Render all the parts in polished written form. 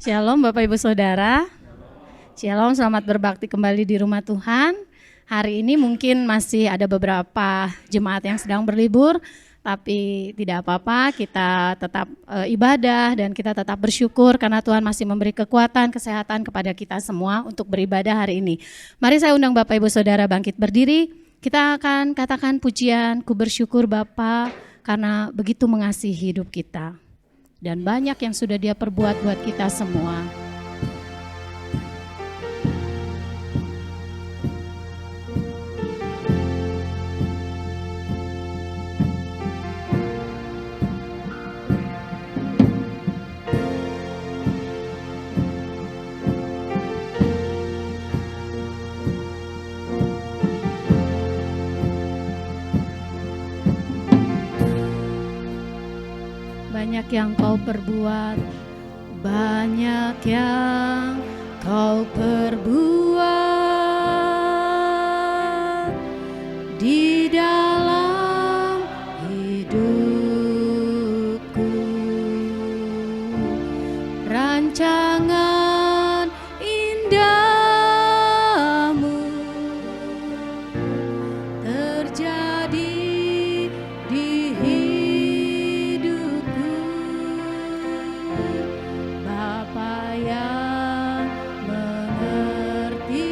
Shalom Bapak Ibu Saudara. Shalom, selamat berbakti kembali di rumah Tuhan. Hari ini mungkin masih ada beberapa jemaat yang sedang berlibur, tapi tidak apa-apa, kita tetap ibadah dan kita tetap bersyukur karena Tuhan masih memberi kekuatan, kesehatan kepada kita semua untuk beribadah hari ini. Mari saya undang Bapak Ibu Saudara bangkit berdiri. Kita akan katakan pujian, ku bersyukur Bapa karena begitu mengasihi hidup kita. Dan banyak yang sudah Dia perbuat buat kita semua. Banyak yang kau perbuat, banyak yang kau perbuat di dalam hidupku. Rancangan indahmu terjadi di hidupku. Bapa yang mengerti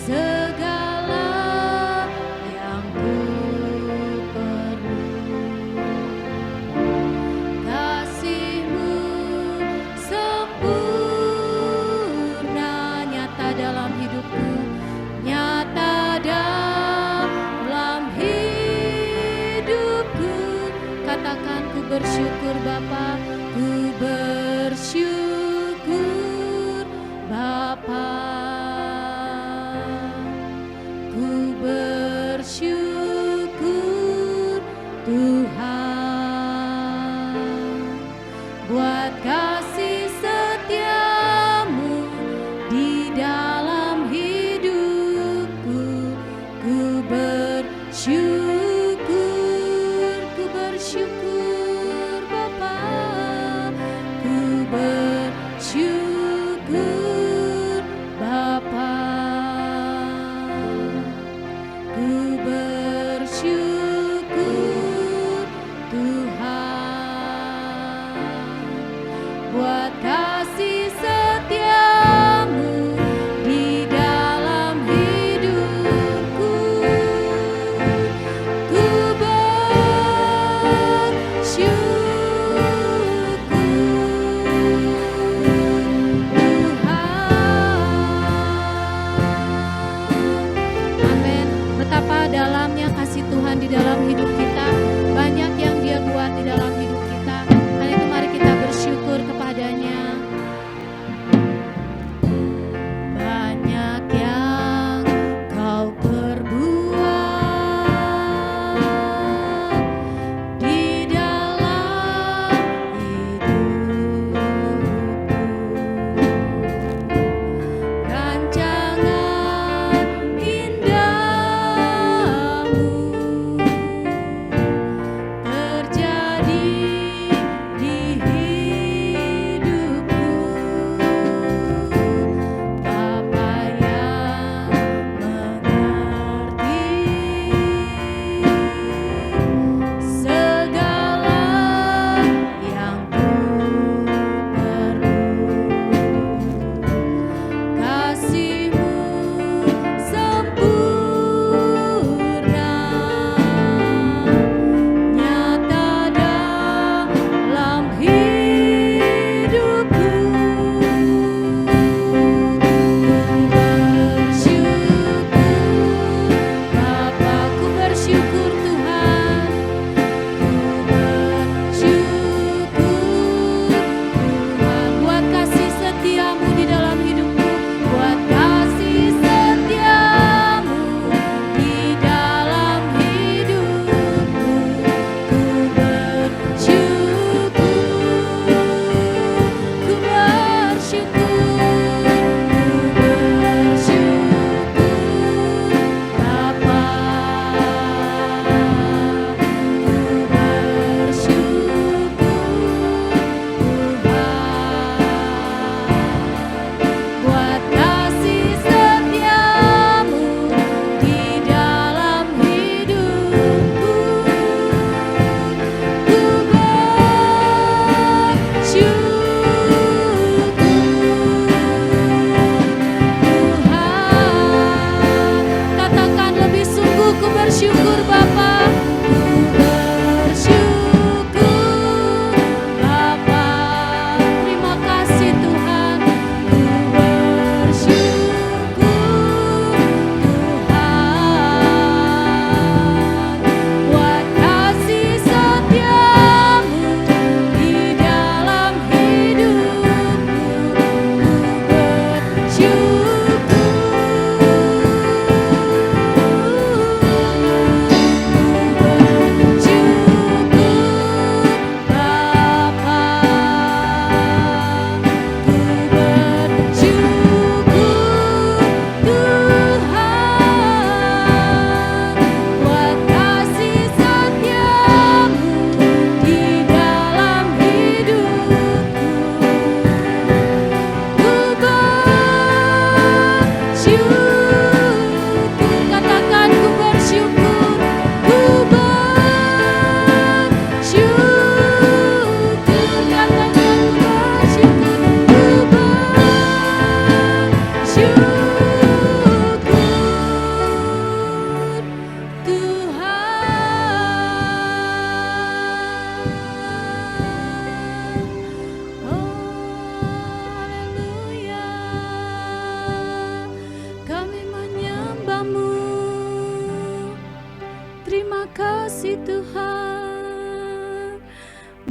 segala yang ku perlu. Kasih-Mu sempurna nyata dalam hidupku, nyata dalam hidupku. Katakan ku bersyukur Bapa, ku bersyukur Bapa, ku bersyukur Tuhan buat kasih setia-Mu di dalam hidupku. Ku bersyukur Bapa, ku bersyukur Bapa, ku bersyukur Tuhan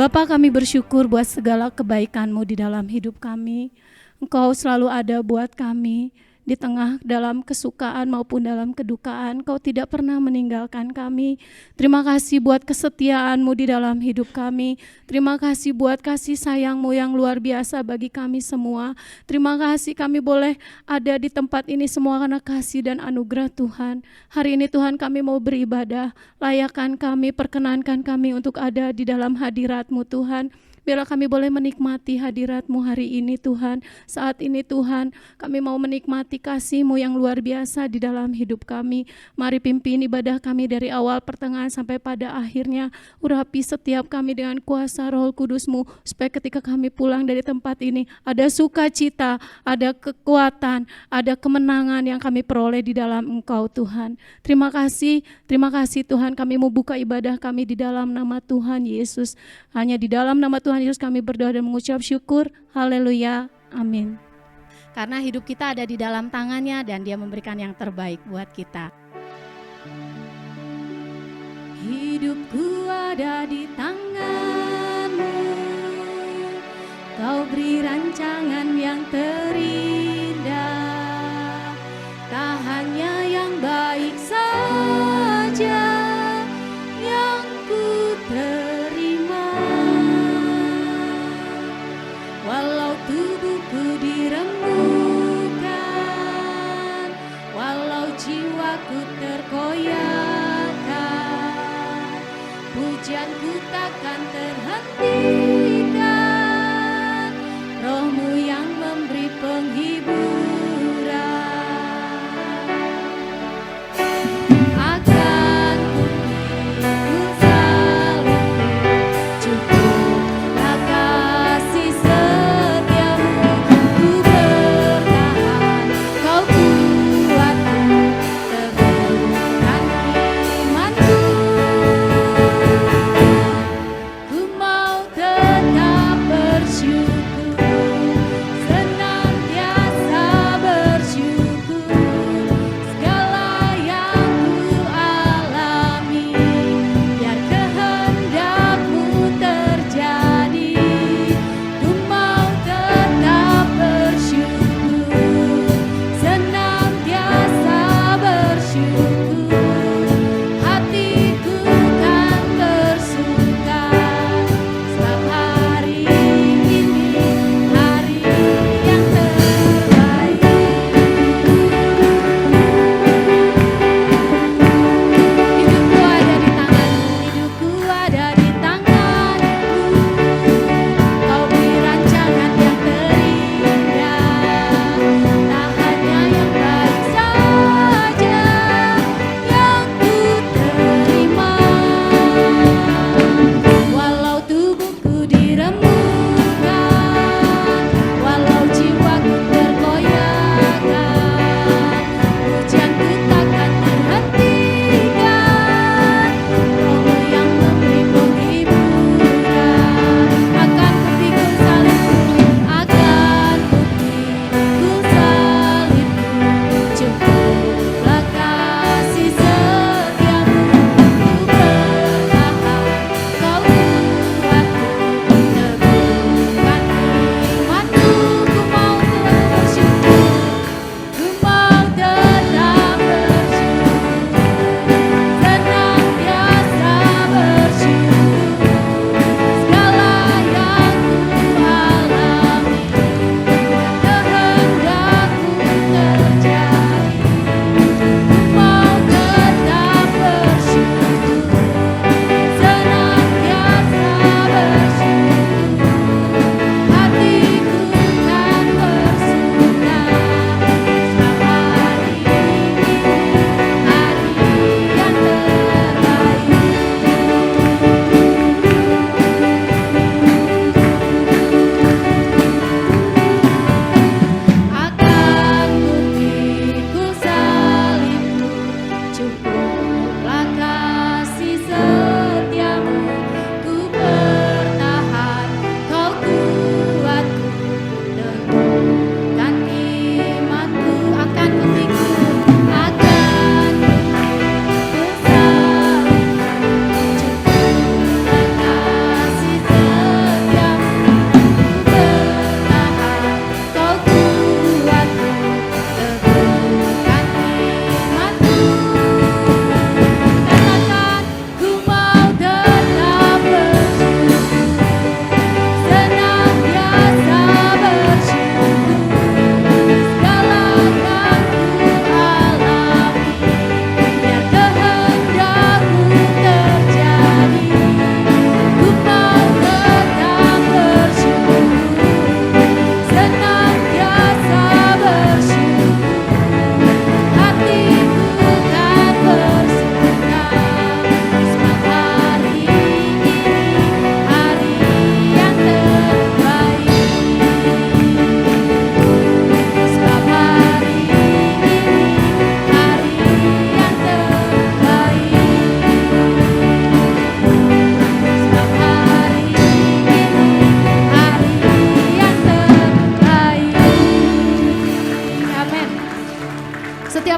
Bapa, kami bersyukur buat segala kebaikan-Mu di dalam hidup kami. Engkau selalu ada buat kami di tengah dalam kesukaan maupun dalam kedukaan. Engkau tidak pernah meninggalkan kami. Terima kasih buat kesetiaan-Mu di dalam hidup kami. Terima kasih buat kasih sayang-Mu yang luar biasa bagi kami semua. Terima kasih kami boleh ada di tempat ini semua karena kasih dan anugerah Tuhan. Hari ini Tuhan kami mau beribadah. Layakkan kami, perkenankan kami untuk ada di dalam hadirat-Mu Tuhan. Biarlah kami boleh menikmati hadirat-Mu hari ini Tuhan. Saat ini Tuhan, kami mau menikmati kasih-Mu yang luar biasa di dalam hidup kami. Mari pimpin ibadah kami dari awal pertengahan sampai pada akhirnya. Urapi setiap kami dengan kuasa Roh Kudus-Mu, supaya ketika kami pulang dari tempat ini, ada sukacita, ada kekuatan, ada kemenangan yang kami peroleh di dalam Engkau Tuhan. Terima kasih Tuhan, kami mau buka ibadah kami di dalam nama Tuhan Yesus. Hanya di dalam nama Tuhan Yesus kami berdoa dan mengucap syukur. Haleluya. Amin. Karena hidup kita ada di dalam tangan-Nya dan Dia memberikan yang terbaik buat kita. Hidupku ada di tangan-Mu. Kau beri rancangan yang terindah. Tak hanya yang baik saja yang ku terima. Walau tubuhku dirembukan, walau jiwaku terkoyakkan, pujianku takkan terhenti.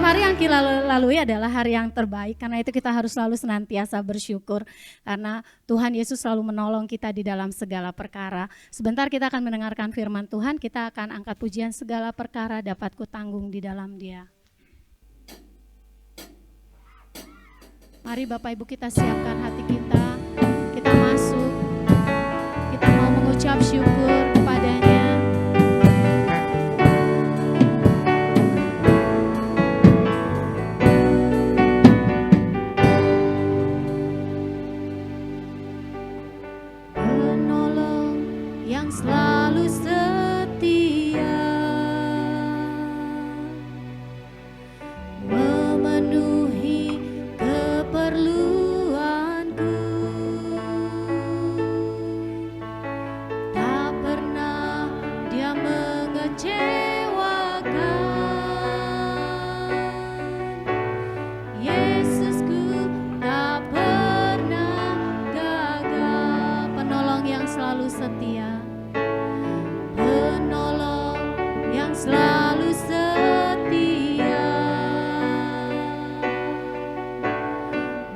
hari yang kita lalui adalah hari yang terbaik, karena itu kita harus selalu senantiasa bersyukur karena Tuhan Yesus selalu menolong kita di dalam segala perkara. Sebentar kita akan mendengarkan firman Tuhan, kita akan angkat pujian segala perkara dapat kutanggung di dalam Dia. Mari Bapak Ibu kita siapkan hati kita, kita masuk, kita mau mengucap syukur kepadanya. Penolong yang selalu setia, memenuhi keperluanku, tak pernah Dia mengecewakan. Yesusku tak pernah gagal. Penolong yang selalu setia, penolong yang selalu setia,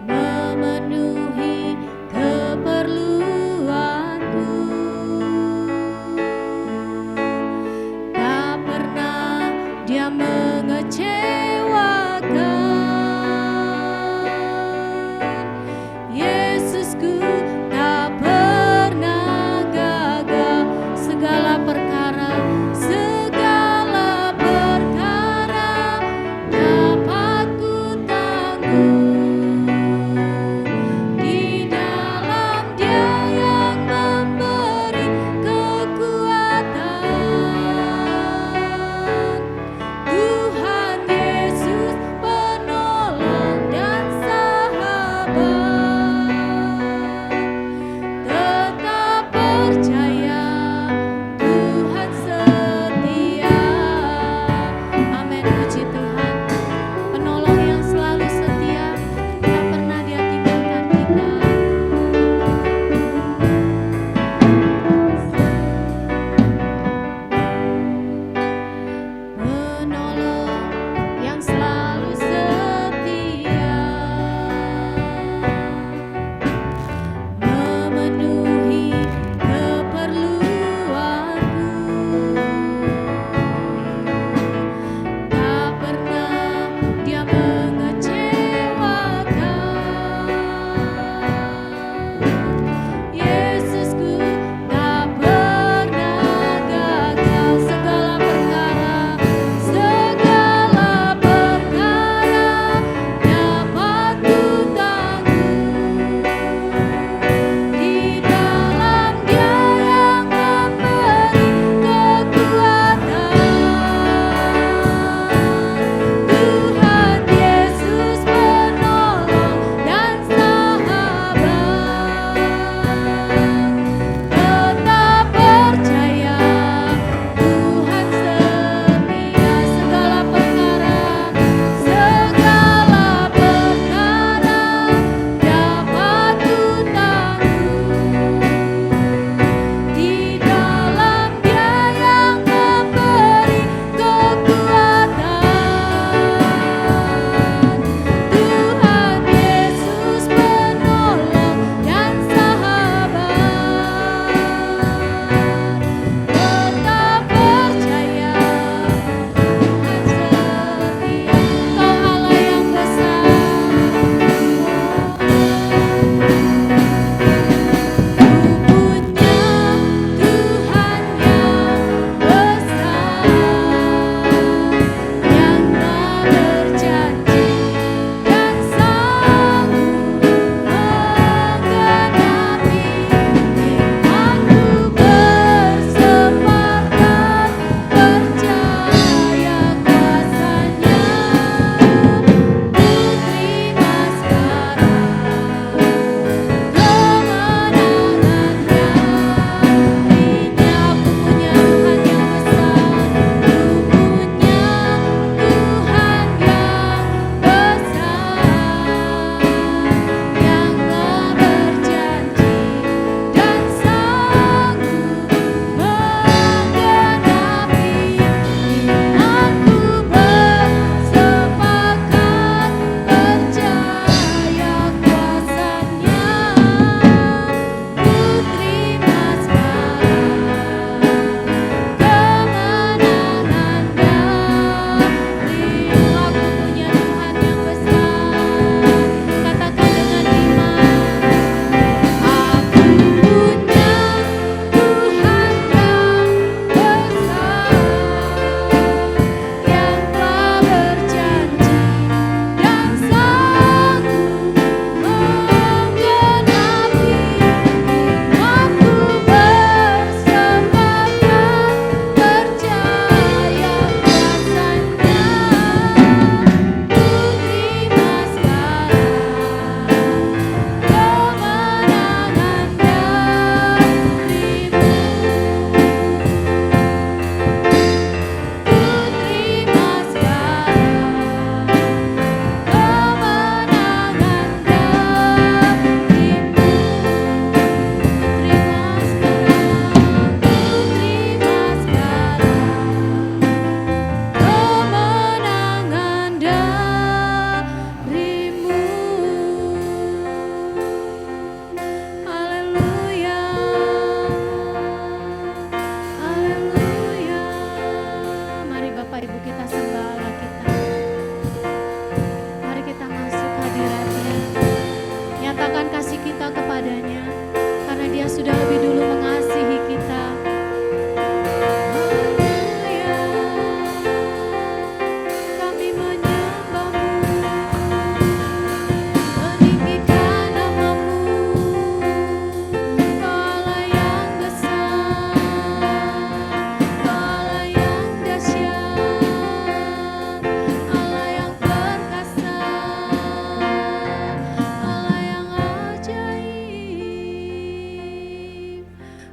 memenuhi keperluanku, tak pernah Dia mengecewakan. Yesusku tak pernah gagal.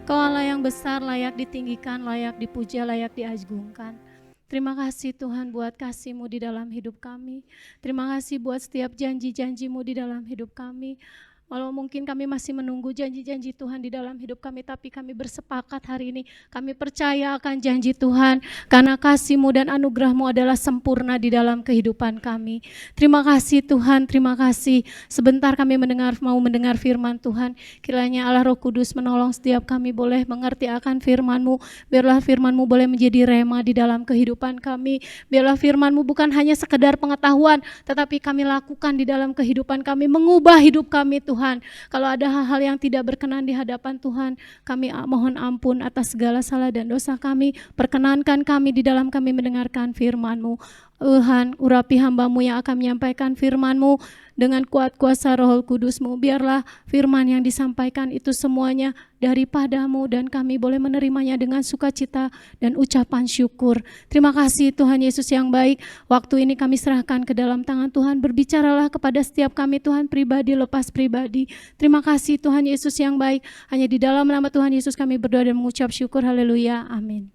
Kau Allah yang besar, layak ditinggikan, layak dipuja, layak diagungkan. Terima kasih Tuhan buat kasih-Mu di dalam hidup kami. Terima kasih buat setiap janji-janji-Mu di dalam hidup kami. Walau mungkin kami masih menunggu janji-janji Tuhan di dalam hidup kami, tapi kami bersepakat hari ini, kami percaya akan janji Tuhan, karena kasih-Mu dan anugerah-Mu adalah sempurna di dalam kehidupan kami. Terima kasih Tuhan, terima kasih. Sebentar kami mau mendengar firman Tuhan, kiranya Allah Roh Kudus menolong setiap kami boleh mengerti akan firman-Mu, biarlah firman-Mu boleh menjadi rema di dalam kehidupan kami, biarlah firman-Mu bukan hanya sekedar pengetahuan, tetapi kami lakukan di dalam kehidupan kami, mengubah hidup kami Tuhan. Kalau ada hal-hal yang tidak berkenan di hadapan Tuhan, kami mohon ampun atas segala salah dan dosa kami. Perkenankan kami di dalam kami mendengarkan firman-Mu. Tuhan, urapi hamba-Mu yang akan menyampaikan firman-Mu dengan kuat kuasa Roh Kudus-Mu. Biarlah firman yang disampaikan itu semuanya daripada-Mu dan kami boleh menerimanya dengan sukacita dan ucapan syukur. Terima kasih Tuhan Yesus yang baik. Waktu ini kami serahkan ke dalam tangan Tuhan. Berbicaralah kepada setiap kami Tuhan, pribadi lepas pribadi. Terima kasih Tuhan Yesus yang baik. Hanya di dalam nama Tuhan Yesus kami berdoa dan mengucap syukur. Haleluya. Amin.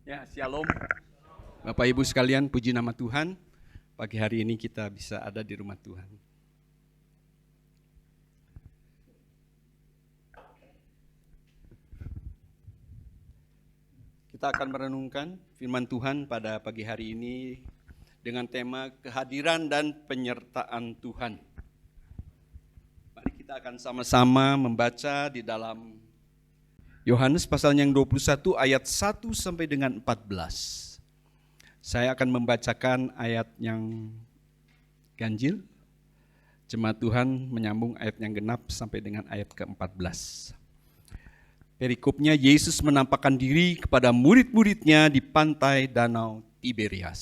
Ya, shalom. Bapak Ibu sekalian, puji nama Tuhan. Pagi hari ini kita bisa ada di rumah Tuhan. Kita akan merenungkan firman Tuhan pada pagi hari ini dengan tema kehadiran dan penyertaan Tuhan. Mari kita akan sama-sama membaca di dalam Yohanes pasal yang 21 ayat 1 sampai dengan 14. Saya akan membacakan ayat yang ganjil. Jemaat Tuhan menyambung ayat yang genap sampai dengan ayat ke-14. Perikopnya, Yesus menampakkan diri kepada murid-muridnya di pantai Danau Tiberias.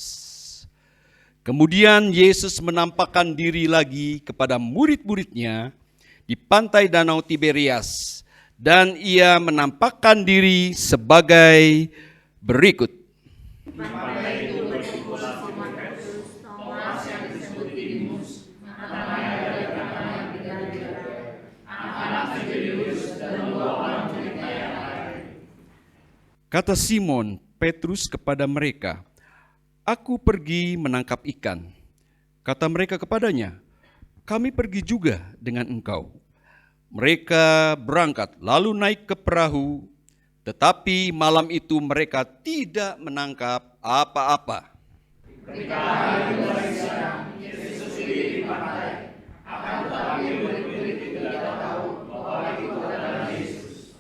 Kemudian Yesus menampakkan diri lagi kepada murid-muridnya di pantai Danau Tiberias. Dan ia menampakkan diri sebagai berikut. Kata Simon Petrus kepada mereka, "Aku pergi menangkap ikan." Kata mereka kepadanya, "Kami pergi juga dengan engkau." Mereka berangkat lalu naik ke perahu, tetapi malam itu mereka tidak menangkap apa-apa. Ketika hari mulai siang, Yesus sendiri di pantai, akan tetapi murid-murid tidak tahu bahwa itu adalah Yesus.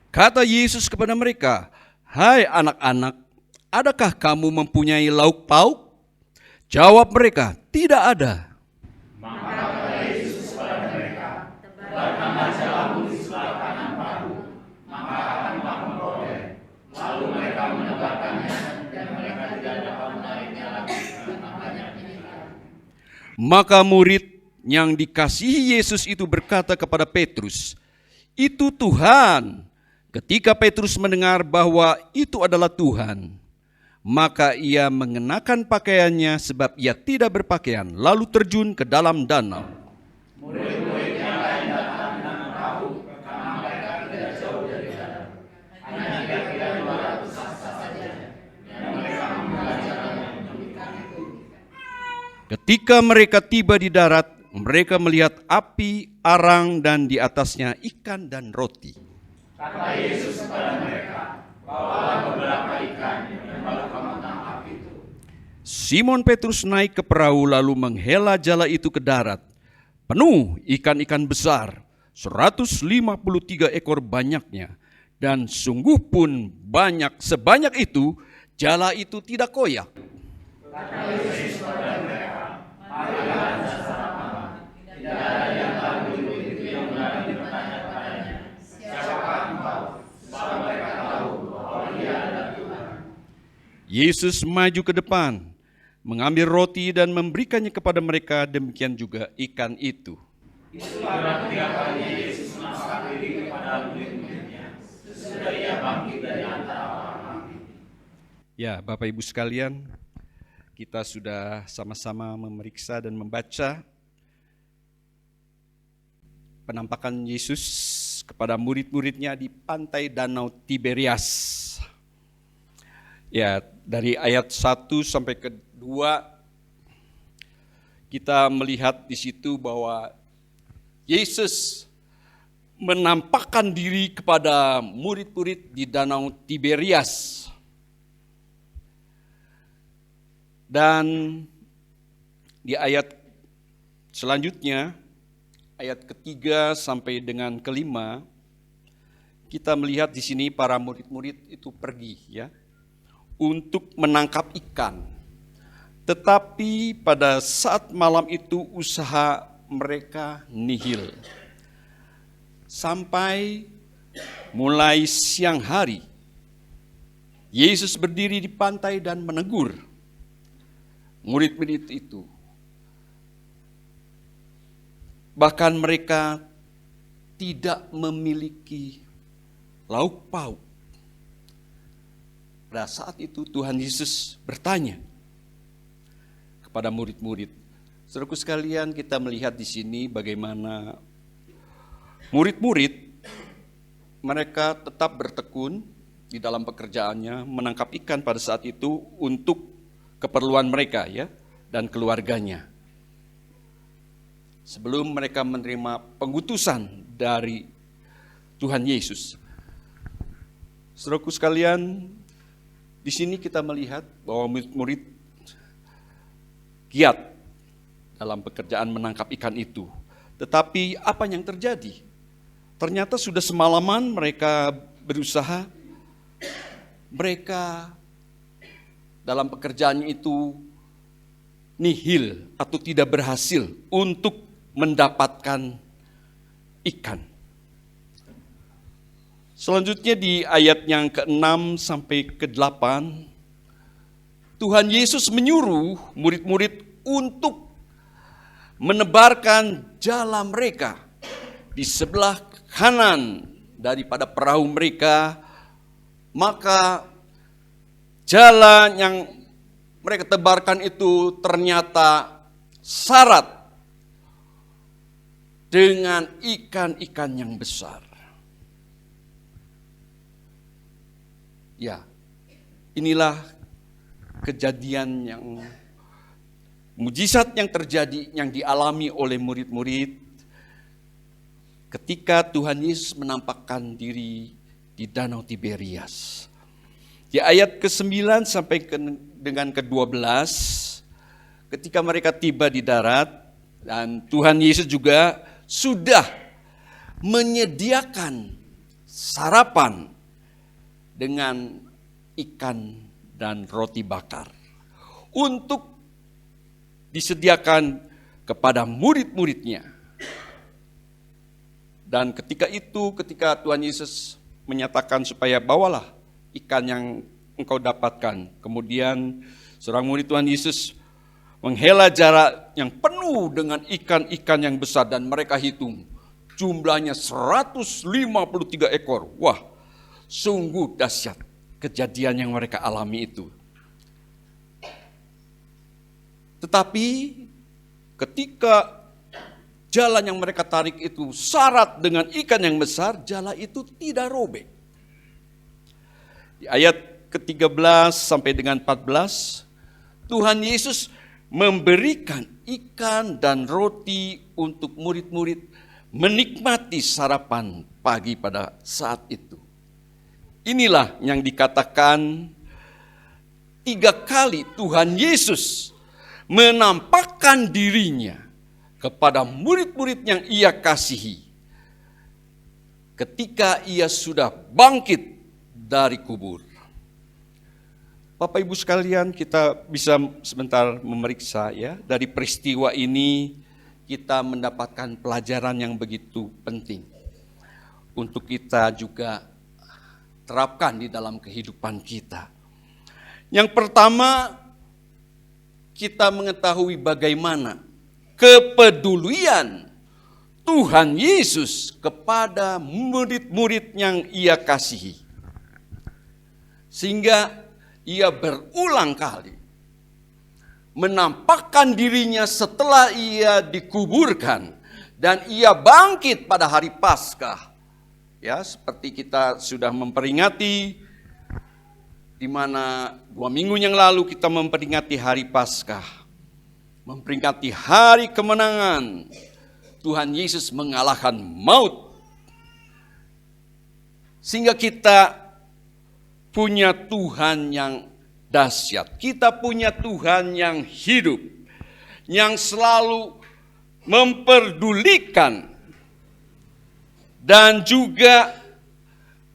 Kata Yesus kepada mereka, "Hai anak-anak, adakah kamu mempunyai lauk pauk?" Jawab mereka, "Tidak ada." Maka kata Yesus kepada mereka, "Tebarkanlah jalamu di sebelah kanan perahu, maka akan kamu memperoleh." Lalu mereka menebarkannya, dan mereka tidak dapat menariknya lagi karena banyaknya ikan. Maka murid yang dikasihi Yesus itu berkata kepada Petrus, "Itu Tuhan." Ketika Petrus mendengar bahwa itu adalah Tuhan, maka ia mengenakan pakaiannya sebab ia tidak berpakaian, lalu terjun ke dalam danau. Murid-murid yang lain datang dengan perahu, karena mereka tidak jauh dari danau, hanya kira-kira 200 sasta saja, dan mereka mengajarkannya untuk ikan itu. Ketika mereka tiba di darat, mereka melihat api, arang, dan di atasnya ikan dan roti. Kata Yesus kepada mereka, "Bawalah beberapa ikan yang baru kamu tangkap itu." Simon Petrus naik ke perahu lalu menghela jala itu ke darat. Penuh ikan-ikan besar, 153 ekor banyaknya. Dan sungguh pun sebanyak itu, jala itu tidak koyak. Kata Yesus kepada mereka, "Marilah dan sarapan." Tidak ada di antara murid itu yang berani bertanya padanya, "Siapakah engkau?" Sebab mereka tahu bahwa dia adalah Tuhan. Yesus maju ke depan, mengambil roti dan memberikannya kepada mereka, demikian juga ikan itu. Itulah ketiga kalinya Yesus menampakkan diri kepada murid-muridnya, sesudah ia bangkit dari antara orang mati. Ya, Bapak Ibu sekalian, kita sudah sama-sama memeriksa dan membaca penampakan Yesus kepada murid-muridnya di pantai Danau Tiberias. Ya, dari ayat 1 sampai ke 2 kita melihat di situ bahwa Yesus menampakkan diri kepada murid-murid di Danau Tiberias. Dan di ayat selanjutnya, ayat ketiga sampai dengan kelima, kita melihat di sini para murid-murid itu pergi ya untuk menangkap ikan. Tetapi pada saat malam itu usaha mereka nihil. Sampai mulai siang hari, Yesus berdiri di pantai dan menegur murid-murid itu. Bahkan mereka tidak memiliki lauk pauk. Pada saat itu Tuhan Yesus bertanya kepada murid-murid. Saudaraku sekalian, kita melihat di sini bagaimana murid-murid mereka tetap bertekun di dalam pekerjaannya, menangkap ikan pada saat itu untuk keperluan mereka ya dan keluarganya. Sebelum mereka menerima pengutusan dari Tuhan Yesus. Saudaraku sekalian, di sini kita melihat bahwa murid-murid giat dalam pekerjaan menangkap ikan itu. Tetapi apa yang terjadi? Ternyata sudah semalaman mereka berusaha, mereka dalam pekerjaannya itu nihil atau tidak berhasil untuk mendapatkan ikan. Selanjutnya di ayat yang ke-6 sampai ke-8, Tuhan Yesus menyuruh murid-murid untuk menebarkan jala mereka di sebelah kanan daripada perahu mereka, maka jala yang mereka tebarkan itu ternyata syarat dengan ikan-ikan yang besar. Ya, inilah kejadian yang mujizat yang terjadi, yang dialami oleh murid-murid ketika Tuhan Yesus menampakkan diri di Danau Tiberias. Di ayat ke-9 sampai dengan ke-12, ketika mereka tiba di darat, dan Tuhan Yesus juga sudah menyediakan sarapan dengan ikan dan roti bakar untuk disediakan kepada murid-muridnya. Dan ketika Tuhan Yesus menyatakan supaya bawalah ikan yang engkau dapatkan. Kemudian seorang murid Tuhan Yesus menghela jarak yang penuh dengan ikan-ikan yang besar dan mereka hitung jumlahnya 153 ekor. Wah, sungguh dahsyat kejadian yang mereka alami itu. Tetapi ketika jala yang mereka tarik itu syarat dengan ikan yang besar, jala itu tidak robek. Di ayat ke-13 sampai dengan 14, Tuhan Yesus memberikan ikan dan roti untuk murid-murid menikmati sarapan pagi pada saat itu. Inilah yang dikatakan 3 kali Tuhan Yesus menampakkan dirinya kepada murid-murid yang ia kasihi ketika ia sudah bangkit dari kubur. Bapak Ibu sekalian, kita bisa sebentar memeriksa ya, dari peristiwa ini kita mendapatkan pelajaran yang begitu penting untuk kita juga terapkan di dalam kehidupan kita. Yang pertama, kita mengetahui bagaimana kepedulian Tuhan Yesus kepada murid-murid yang ia kasihi. Sehingga ia berulang kali menampakkan dirinya setelah ia dikuburkan dan ia bangkit pada hari Paskah Ya, seperti kita sudah memperingati, di mana 2 minggu yang lalu kita memperingati hari Paskah, memperingati hari kemenangan. Tuhan Yesus mengalahkan maut. Sehingga kita punya Tuhan yang dahsyat. Kita punya Tuhan yang hidup, yang selalu memperdulikan dan juga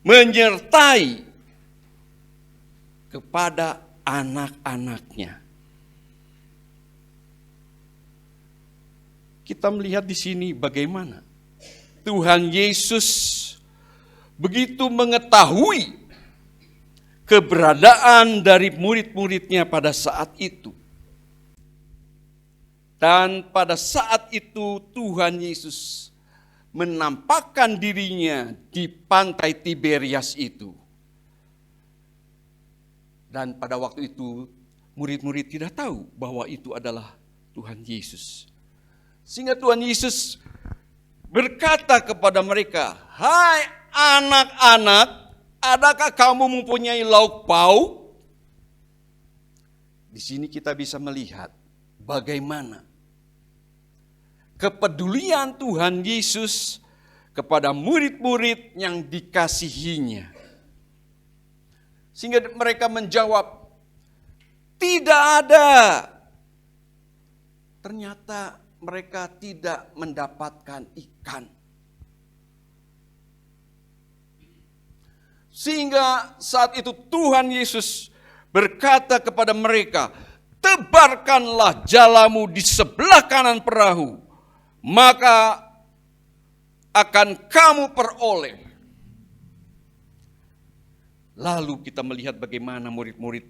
menyertai kepada anak-anaknya. Kita melihat di sini bagaimana Tuhan Yesus begitu mengetahui keberadaan dari murid-muridnya pada saat itu. Dan pada saat itu Tuhan Yesus menampakkan dirinya di pantai Tiberias itu. Dan pada waktu itu murid-murid tidak tahu bahwa itu adalah Tuhan Yesus. Sehingga Tuhan Yesus berkata kepada mereka, "Hai anak-anak, adakah kamu mempunyai lauk pauk?" Di sini kita bisa melihat bagaimana kepedulian Tuhan Yesus kepada murid-murid yang dikasihinya. Sehingga mereka menjawab, "Tidak ada." Ternyata mereka tidak mendapatkan ikan. Sehingga saat itu Tuhan Yesus berkata kepada mereka, "Tebarkanlah jalamu di sebelah kanan perahu, maka akan kamu peroleh." Lalu kita melihat bagaimana murid-murid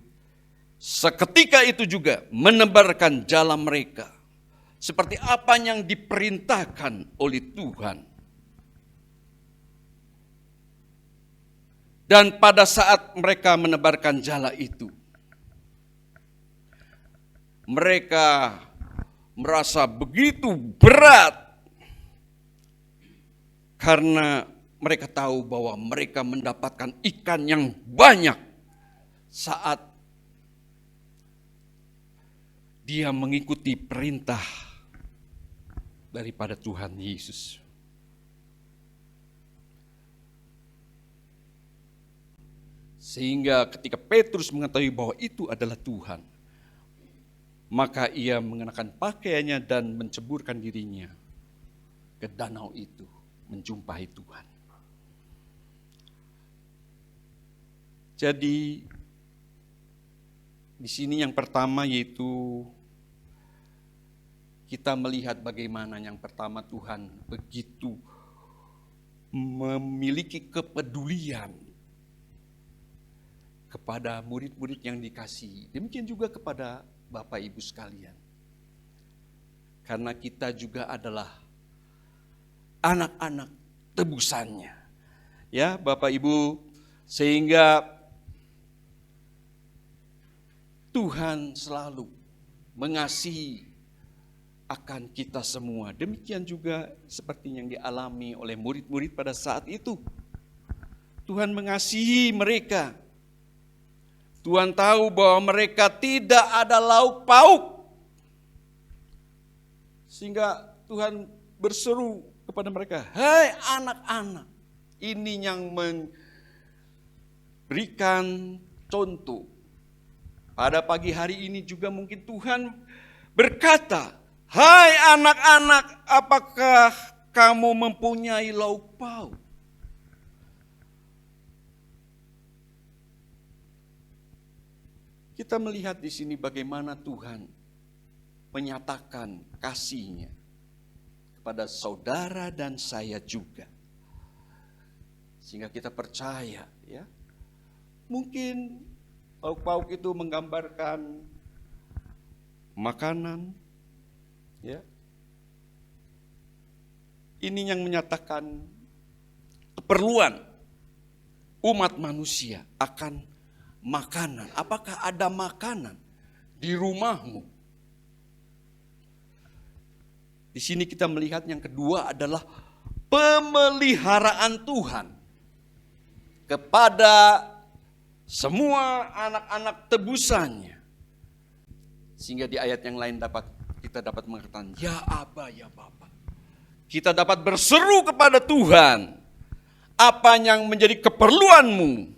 seketika itu juga menebarkan jala mereka, seperti apa yang diperintahkan oleh Tuhan. Dan pada saat mereka menebarkan jala itu, mereka merasa begitu berat karena mereka tahu bahwa mereka mendapatkan ikan yang banyak saat dia mengikuti perintah daripada Tuhan Yesus. Sehingga ketika Petrus mengetahui bahwa itu adalah Tuhan, maka ia mengenakan pakaiannya dan menceburkan dirinya ke danau itu, menjumpai Tuhan. Jadi di sini yang pertama yaitu kita melihat bagaimana yang pertama Tuhan begitu memiliki kepedulian kepada murid-murid yang dikasihi. Demikian juga kepada Bapak Ibu sekalian. Karena kita juga adalah anak-anak tebusannya. Ya, Bapak Ibu, sehingga Tuhan selalu mengasihi akan kita semua. Demikian juga seperti yang dialami oleh murid-murid pada saat itu. Tuhan mengasihi mereka. Tuhan tahu bahwa mereka tidak ada lauk pauk. Sehingga Tuhan berseru kepada mereka, "Hai anak-anak, ini yang memberikan contoh." Pada pagi hari ini juga mungkin Tuhan berkata, "Hai anak-anak, apakah kamu mempunyai lauk pauk?" Kita melihat di sini bagaimana Tuhan menyatakan kasih-Nya kepada saudara dan saya juga. Sehingga kita percaya, ya. Mungkin lauk pauk itu menggambarkan makanan, ya. Ini yang menyatakan keperluan umat manusia akan makanan. Apakah ada makanan di rumahmu? Di sini kita melihat yang kedua adalah pemeliharaan Tuhan. kepada semua anak-anak tebusannya. Sehingga di ayat yang lain kita dapat mengatakan, ya Aba, ya Bapa. Kita dapat berseru kepada Tuhan, apa yang menjadi keperluanmu.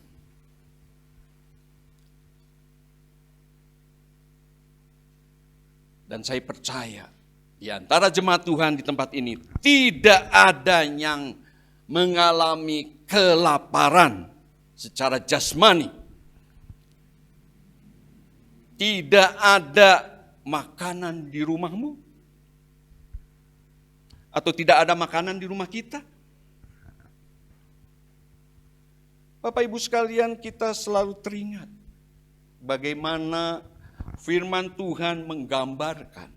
Dan saya percaya, di antara jemaat Tuhan di tempat ini, tidak ada yang mengalami kelaparan secara jasmani. Tidak ada makanan di rumahmu? Atau tidak ada makanan di rumah kita? Bapak Ibu sekalian, kita selalu teringat bagaimana firman Tuhan menggambarkan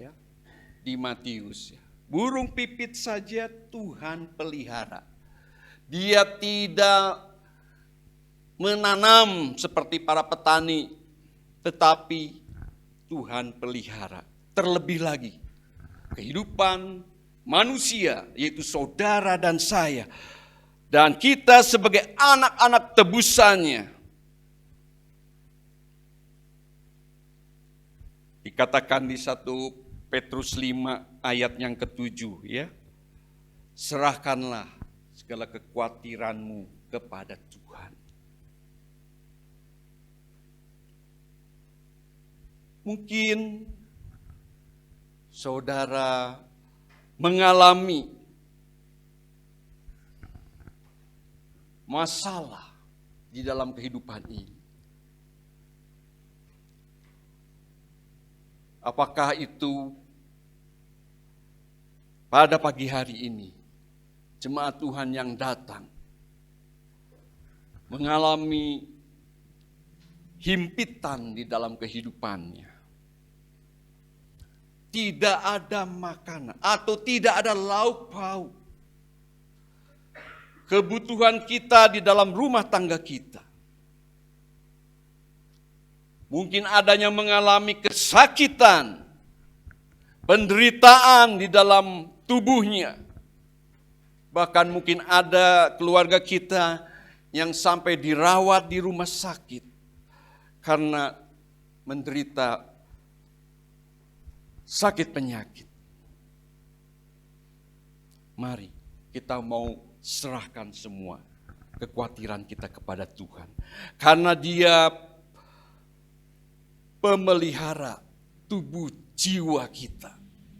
ya, di Matius. Burung pipit saja Tuhan pelihara. Dia tidak menanam seperti para petani, tetapi Tuhan pelihara. Terlebih lagi, kehidupan manusia, yaitu saudara dan saya, dan kita sebagai anak-anak tebusannya. Dikatakan di 1 Petrus 5 ayat yang ke-7 ya. Serahkanlah segala kekhawatiranmu kepada Tuhan. Mungkin saudara mengalami masalah di dalam kehidupan ini. Apakah itu pada pagi hari ini jemaat Tuhan yang datang mengalami himpitan di dalam kehidupannya. Tidak ada makanan atau tidak ada lauk pauk. Kebutuhan kita di dalam rumah tangga kita. Mungkin adanya mengalami kesakitan, penderitaan di dalam tubuhnya. Bahkan mungkin ada keluarga kita yang sampai dirawat di rumah sakit karena menderita sakit penyakit. Mari kita mau serahkan semua kekhawatiran kita kepada Tuhan. Karena Dia pemelihara tubuh jiwa kita.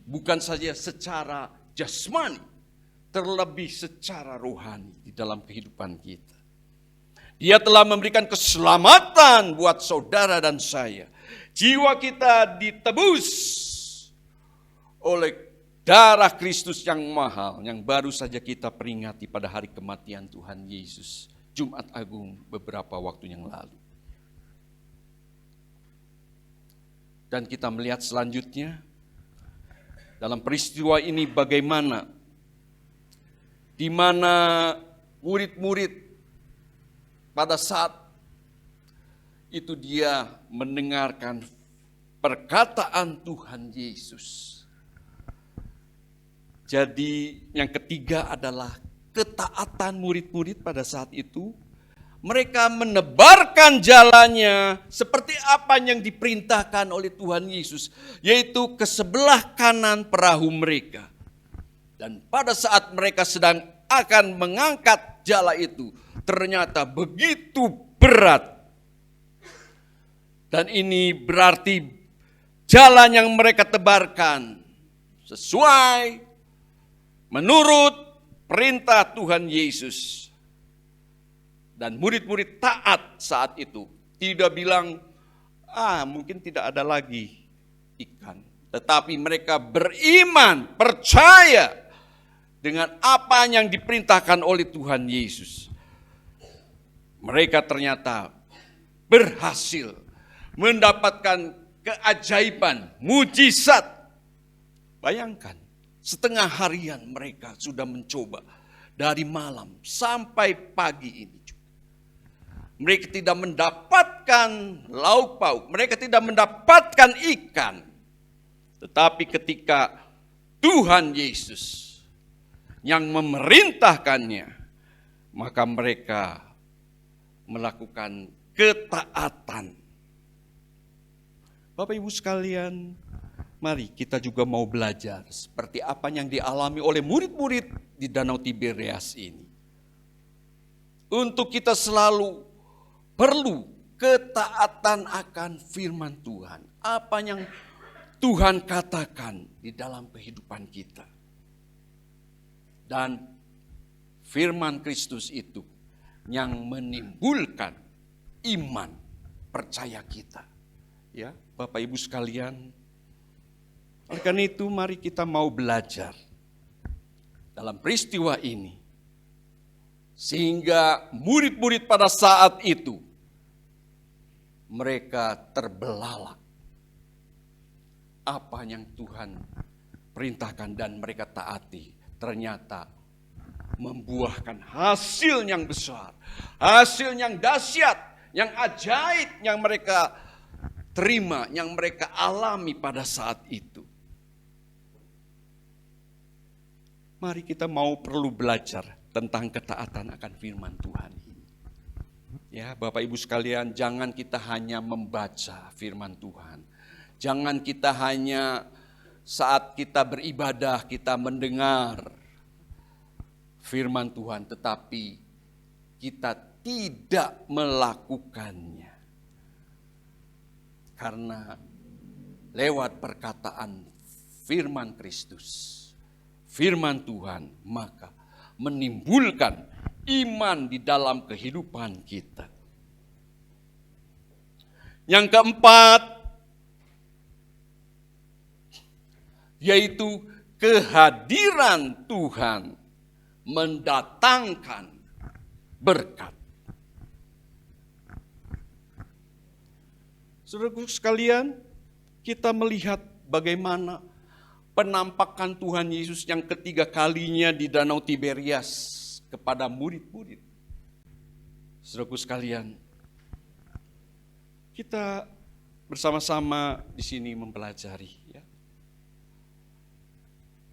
Bukan saja secara jasmani, terlebih secara rohani di dalam kehidupan kita. Dia telah memberikan keselamatan buat saudara dan saya. Jiwa kita ditebus oleh darah Kristus yang mahal, yang baru saja kita peringati pada hari kematian Tuhan Yesus, Jumat Agung beberapa waktu yang lalu. Dan kita melihat selanjutnya, dalam peristiwa ini bagaimana, di mana murid-murid pada saat itu dia mendengarkan perkataan Tuhan Yesus. Jadi yang ketiga adalah ketaatan murid-murid pada saat itu. Mereka menebarkan jalannya seperti apa yang diperintahkan oleh Tuhan Yesus, yaitu ke sebelah kanan perahu mereka. Dan pada saat mereka sedang akan mengangkat jala itu, ternyata begitu berat. Dan ini berarti jalan yang mereka tebarkan sesuai menurut perintah Tuhan Yesus. Dan murid-murid taat saat itu. Tidak bilang, mungkin tidak ada lagi ikan. Tetapi mereka beriman, percaya dengan apa yang diperintahkan oleh Tuhan Yesus. Mereka ternyata berhasil mendapatkan keajaiban, mujizat. Bayangkan, setengah harian mereka sudah mencoba dari malam sampai pagi ini. Mereka tidak mendapatkan lauk pauk, mereka tidak mendapatkan ikan. Tetapi ketika Tuhan Yesus yang memerintahkannya, maka mereka melakukan ketaatan. Bapak Ibu sekalian, mari kita juga mau belajar seperti apa yang dialami oleh murid-murid di Danau Tiberias ini. Untuk kita selalu perlu ketaatan akan firman Tuhan. Apa yang Tuhan katakan di dalam kehidupan kita. Dan firman Kristus itu yang menimbulkan iman percaya kita. Ya, Bapak Ibu sekalian, oleh karena itu mari kita mau belajar dalam peristiwa ini. Sehingga murid-murid pada saat itu mereka terbelalak. Apa yang Tuhan perintahkan dan mereka taati ternyata membuahkan hasil yang besar, hasil yang dahsyat, yang ajaib yang mereka terima, yang mereka alami pada saat itu. Mari kita mau perlu belajar tentang ketaatan akan firman Tuhan ini. Ya, Bapak Ibu sekalian, jangan kita hanya membaca firman Tuhan. Jangan kita hanya saat kita beribadah, kita mendengar firman Tuhan, tetapi kita tidak melakukannya. Karena lewat perkataan firman Kristus, firman Tuhan, maka menimbulkan iman di dalam kehidupan kita. Yang keempat, yaitu kehadiran Tuhan mendatangkan berkat. Saudaraku sekalian, kita melihat bagaimana penampakan Tuhan Yesus yang ketiga kalinya di Danau Tiberias kepada murid-murid. Saudaraku sekalian, kita bersama-sama di sini mempelajari ya,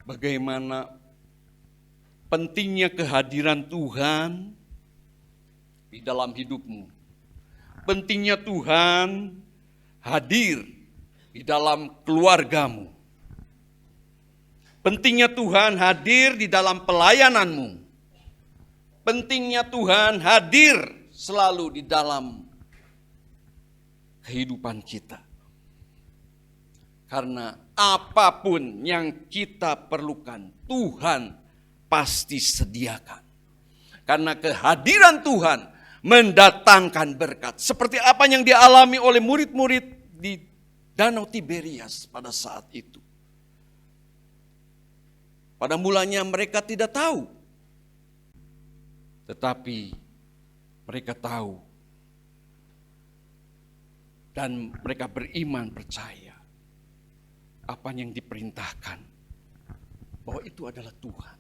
bagaimana pentingnya kehadiran Tuhan di dalam hidupmu. Pentingnya Tuhan hadir di dalam keluargamu. Pentingnya Tuhan hadir di dalam pelayananmu. Pentingnya Tuhan hadir selalu di dalam kehidupan kita. Karena apapun yang kita perlukan, Tuhan pasti sediakan. Karena kehadiran Tuhan mendatangkan berkat. Seperti apa yang dialami oleh murid-murid di Danau Tiberias pada saat itu. Pada mulanya mereka tidak tahu. Tetapi mereka tahu. Dan mereka beriman percaya. Apa yang diperintahkan. Bahwa itu adalah Tuhan.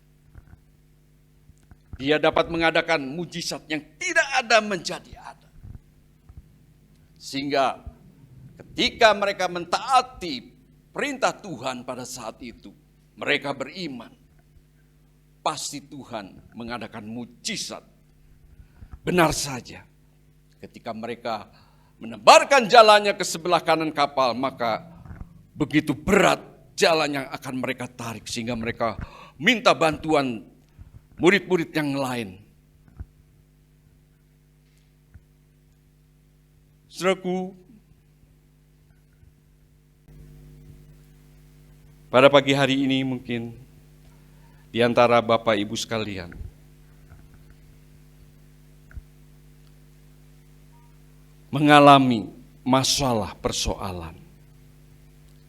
Dia dapat mengadakan mujizat yang tidak ada menjadi ada. Sehingga ketika mereka mentaati perintah Tuhan pada saat itu, mereka beriman. Pasti Tuhan mengadakan mujizat. Benar saja, ketika mereka menebarkan jalannya ke sebelah kanan kapal, maka begitu berat jalan yang akan mereka tarik. Sehingga mereka minta bantuan murid-murid yang lain. Saudaraku, pada pagi hari ini mungkin di antara Bapak Ibu sekalian mengalami masalah persoalan.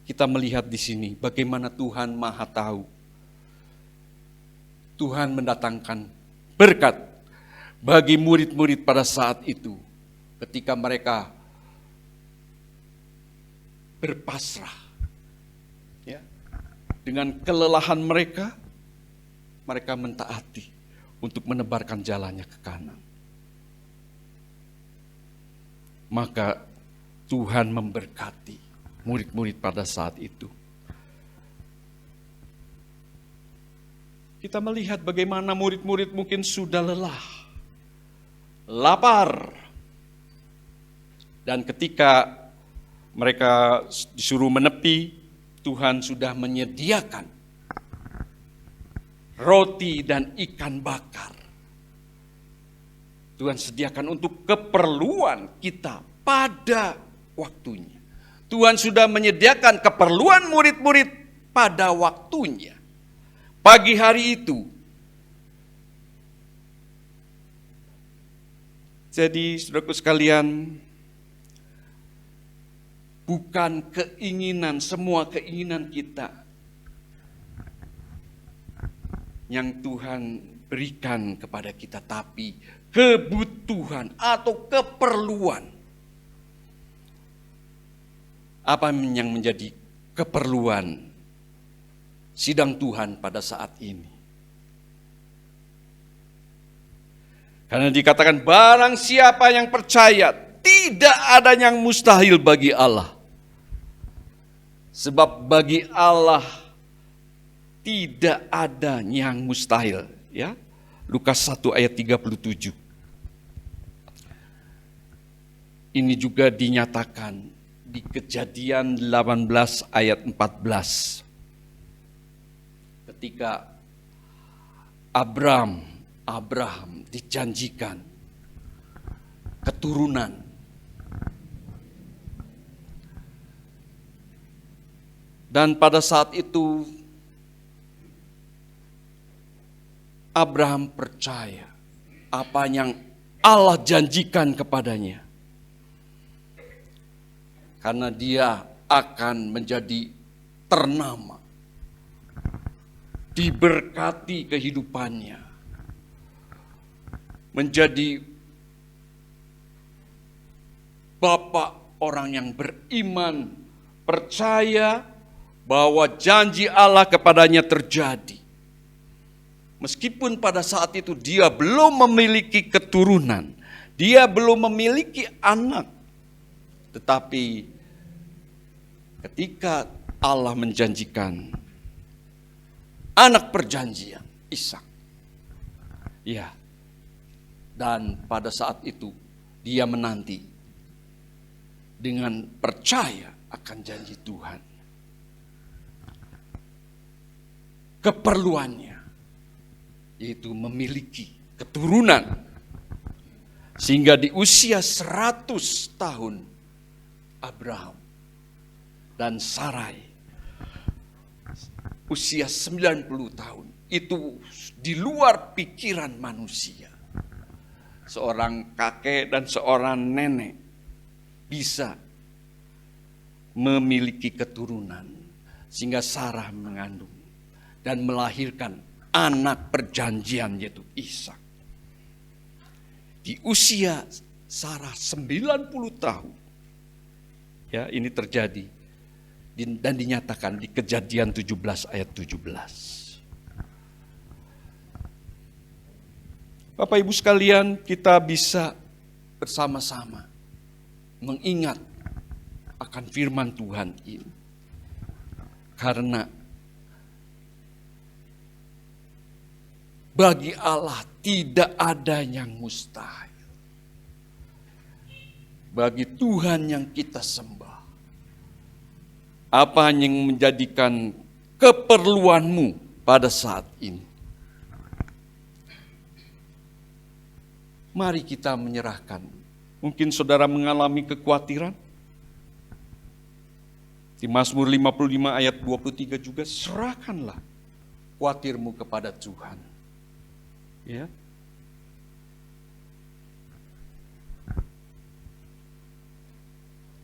Kita melihat di sini bagaimana Tuhan Maha Tahu. Tuhan mendatangkan berkat bagi murid-murid pada saat itu ketika mereka berpasrah ya, dengan kelelahan mereka mentaati untuk menebarkan jalannya ke kanan. Maka Tuhan memberkati murid-murid pada saat itu. Kita melihat bagaimana murid-murid mungkin sudah lelah. lapar. Dan ketika mereka disuruh menepi, Tuhan sudah menyediakan roti dan ikan bakar. Tuhan sediakan untuk keperluan kita pada waktunya. Tuhan sudah menyediakan keperluan murid-murid pada waktunya. Pagi hari itu. Jadi saudaraku sekalian, bukan keinginan, semua keinginan kita yang Tuhan berikan kepada kita, tapi kebutuhan atau keperluan. Apa yang menjadi keperluan sidang Tuhan pada saat ini? Karena dikatakan barang siapa yang percaya, tidak ada yang mustahil bagi Allah. Sebab bagi Allah tidak ada yang mustahil, ya. Lukas 1 ayat 37. Ini juga dinyatakan di Kejadian 18 ayat 14. Ketika Abraham dijanjikan keturunan. Dan pada saat itu Abraham percaya apa yang Allah janjikan kepadanya. Karena dia akan menjadi ternama, diberkati kehidupannya, menjadi bapak orang yang beriman, percaya bahwa janji Allah kepadanya terjadi. Meskipun pada saat itu dia belum memiliki keturunan, dia belum memiliki anak, tetapi ketika Allah menjanjikan anak perjanjian, Ishak, ya, dan pada saat itu dia menanti dengan percaya akan janji Tuhan. Keperluannya yaitu memiliki keturunan, sehingga di usia 100 tahun Abraham dan Sarai usia 90 tahun, itu di luar pikiran manusia. Seorang kakek dan seorang nenek bisa memiliki keturunan, sehingga Sarah mengandung dan melahirkan anak perjanjian, yaitu Ishak. Di usia Sarah 90 tahun. Ya, ini terjadi dan dinyatakan di Kejadian 17 ayat 17. Bapak Ibu sekalian, kita bisa bersama-sama mengingat akan firman Tuhan ini. Karena bagi Allah tidak ada yang mustahil. Bagi Tuhan yang kita sembah, apa yang menjadikan keperluanmu pada saat ini? Mari kita menyerahkan. Mungkin saudara mengalami kekhawatiran. Di Mazmur 55 ayat 23 juga, serahkanlah khawatirmu kepada Tuhan. Ya.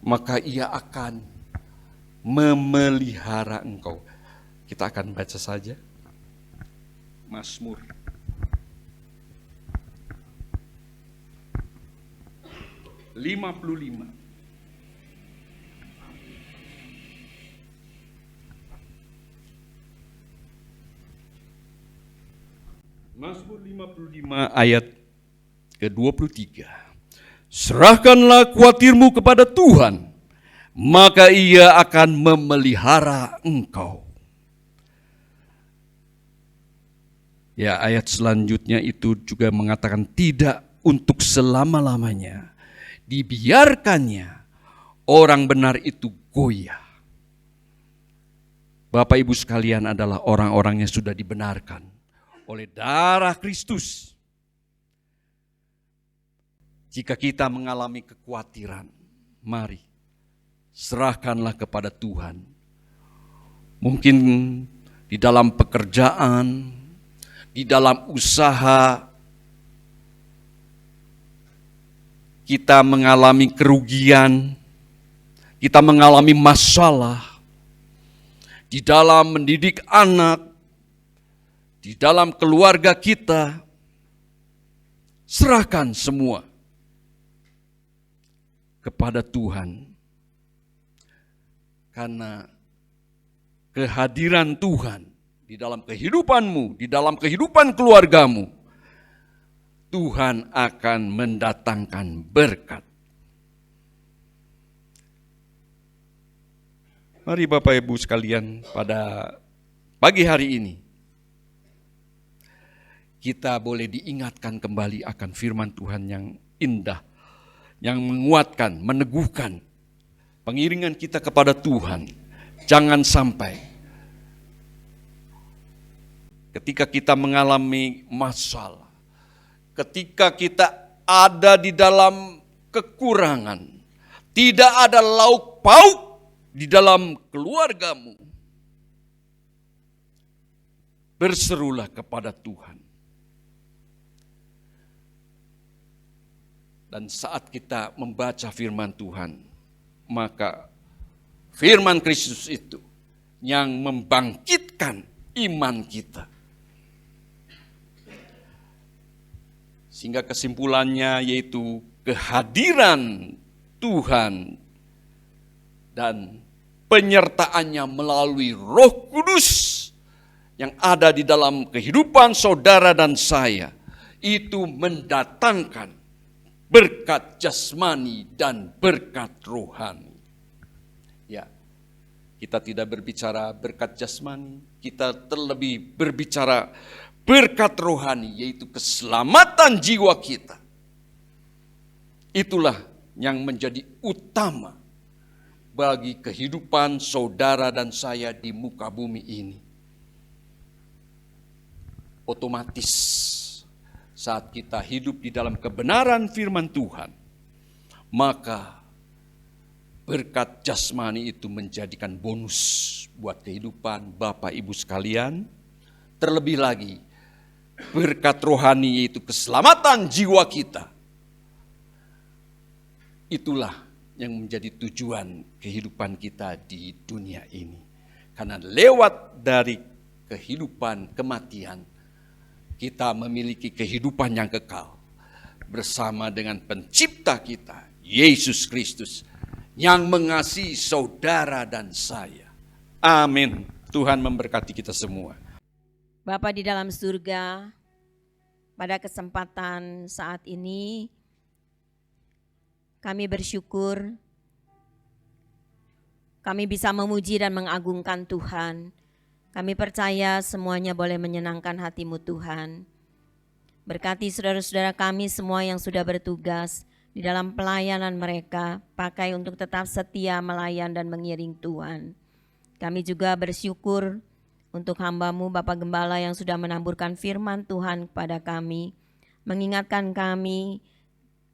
Maka Ia akan memelihara engkau. Kita akan baca saja Mazmur 55. Mazmur 55 ayat ke-23. Serahkanlah khawatirmu kepada Tuhan, maka Ia akan memelihara engkau. Ya, ayat selanjutnya itu juga mengatakan tidak untuk selama-lamanya. Dibiarkannya orang benar itu goyah. Bapak Ibu sekalian adalah orang-orang yang sudah dibenarkan oleh darah Kristus. Jika kita mengalami kekhawatiran, mari serahkanlah kepada Tuhan. Mungkin di dalam pekerjaan, di dalam usaha, kita mengalami kerugian, kita mengalami masalah, di dalam mendidik anak, di dalam keluarga kita, serahkan semua kepada Tuhan. Karena kehadiran Tuhan di dalam kehidupanmu, di dalam kehidupan keluargamu, Tuhan akan mendatangkan berkat. Mari Bapak Ibu sekalian, pada pagi hari ini kita boleh diingatkan kembali akan firman Tuhan yang indah, yang menguatkan, meneguhkan pengiringan kita kepada Tuhan. Jangan sampai ketika kita mengalami masalah, ketika kita ada di dalam kekurangan, tidak ada lauk pauk di dalam keluargamu, berserulah kepada Tuhan. Dan saat kita membaca firman Tuhan, maka firman Kristus itu yang membangkitkan iman kita. Sehingga kesimpulannya yaitu kehadiran Tuhan dan penyertaannya melalui Roh Kudus yang ada di dalam kehidupan saudara dan saya, itu mendatangkan berkat jasmani dan berkat rohani. Ya, kita tidak berbicara berkat jasmani, kita terlebih berbicara berkat rohani, yaitu keselamatan jiwa kita. Itulah yang menjadi utama bagi kehidupan saudara dan saya di muka bumi ini. Otomatis saat kita hidup di dalam kebenaran firman Tuhan, maka berkat jasmani itu menjadikan bonus buat kehidupan Bapak Ibu sekalian. Terlebih lagi, berkat rohani yaitu keselamatan jiwa kita. Itulah yang menjadi tujuan kehidupan kita di dunia ini. Karena lewat dari kehidupan kematian, kita memiliki kehidupan yang kekal bersama dengan pencipta kita, Yesus Kristus, yang mengasihi saudara dan saya. Amin. Tuhan memberkati kita semua. Bapa di dalam surga, pada kesempatan saat ini kami bersyukur kami bisa memuji dan mengagungkan Tuhan. Kami percaya semuanya boleh menyenangkan hati-Mu Tuhan. Berkati saudara-saudara kami semua yang sudah bertugas di dalam pelayanan mereka, pakai untuk tetap setia melayan dan mengiring Tuhan. Kami juga bersyukur untuk hamba-Mu Bapak Gembala yang sudah menamburkan firman Tuhan kepada kami, mengingatkan kami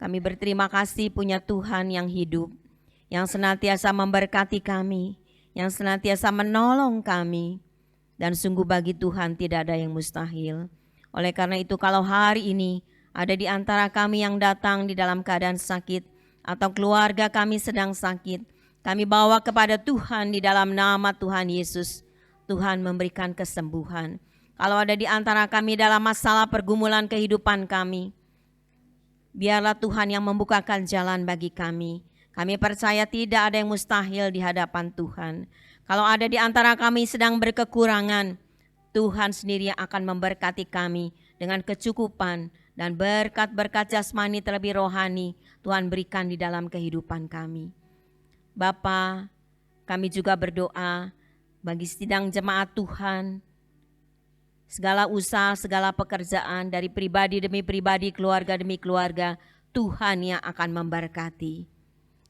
berterima kasih punya Tuhan yang hidup, yang senantiasa memberkati kami, yang senantiasa menolong kami, dan sungguh bagi Tuhan tidak ada yang mustahil. Oleh karena itu kalau hari ini ada di antara kami yang datang di dalam keadaan sakit, atau keluarga kami sedang sakit, kami bawa kepada Tuhan di dalam nama Tuhan Yesus. Tuhan memberikan kesembuhan. Kalau ada di antara kami dalam masalah pergumulan kehidupan kami, biarlah Tuhan yang membukakan jalan bagi kami. Kami percaya tidak ada yang mustahil di hadapan Tuhan. Kalau ada di antara kami sedang berkekurangan, Tuhan sendiri yang akan memberkati kami dengan kecukupan dan berkat-berkat jasmani terlebih rohani Tuhan berikan di dalam kehidupan kami. Bapa, kami juga berdoa bagi sidang jemaat Tuhan, segala usaha, segala pekerjaan, dari pribadi demi pribadi, keluarga demi keluarga, Tuhan yang akan memberkati.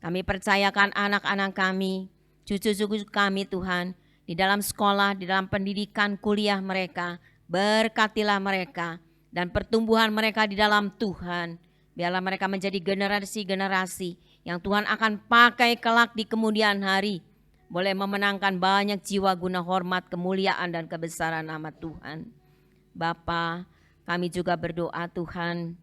Kami percayakan anak-anak kami, cucu-cucu kami Tuhan, di dalam sekolah, di dalam pendidikan, kuliah mereka, berkatilah mereka, dan pertumbuhan mereka di dalam Tuhan. Biarlah mereka menjadi generasi-generasi yang Tuhan akan pakai kelak di kemudian hari, boleh memenangkan banyak jiwa guna hormat, kemuliaan, dan kebesaran nama Tuhan. Bapa, kami juga berdoa Tuhan,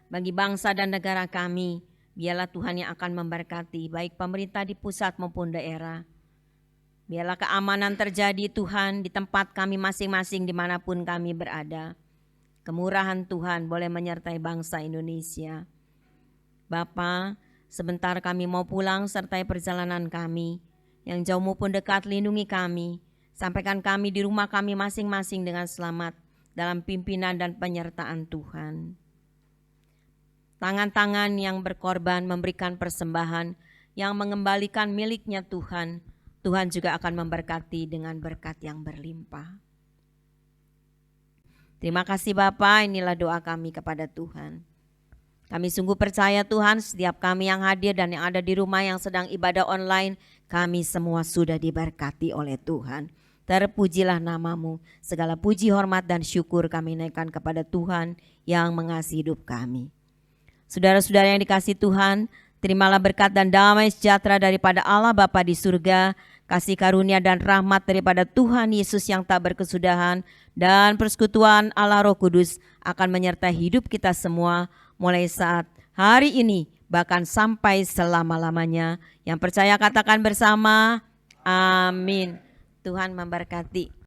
bagi bangsa dan negara kami, biarlah Tuhan yang akan memberkati, baik pemerintah di pusat maupun daerah. Biarlah keamanan terjadi Tuhan di tempat kami masing-masing dimanapun kami berada. Kemurahan Tuhan boleh menyertai bangsa Indonesia. Bapa, sebentar kami mau pulang sertai perjalanan kami. Yang jauh maupun dekat lindungi kami. Sampaikan kami di rumah kami masing-masing dengan selamat dalam pimpinan dan penyertaan Tuhan. Tangan-tangan yang berkorban memberikan persembahan yang mengembalikan miliknya Tuhan, Tuhan juga akan memberkati dengan berkat yang berlimpah. Terima kasih Bapa, inilah doa kami kepada Tuhan. Kami sungguh percaya Tuhan, setiap kami yang hadir dan yang ada di rumah yang sedang ibadah online, kami semua sudah diberkati oleh Tuhan. Terpujilah namamu, segala puji, hormat, dan syukur kami naikkan kepada Tuhan yang mengasihi hidup kami. Saudara-saudara yang dikasihi Tuhan, terimalah berkat dan damai sejahtera daripada Allah Bapa di surga, kasih karunia dan rahmat daripada Tuhan Yesus yang tak berkesudahan, dan persekutuan Allah Roh Kudus akan menyertai hidup kita semua mulai saat hari ini bahkan sampai selama-lamanya. Yang percaya katakan bersama, amin. Tuhan memberkati.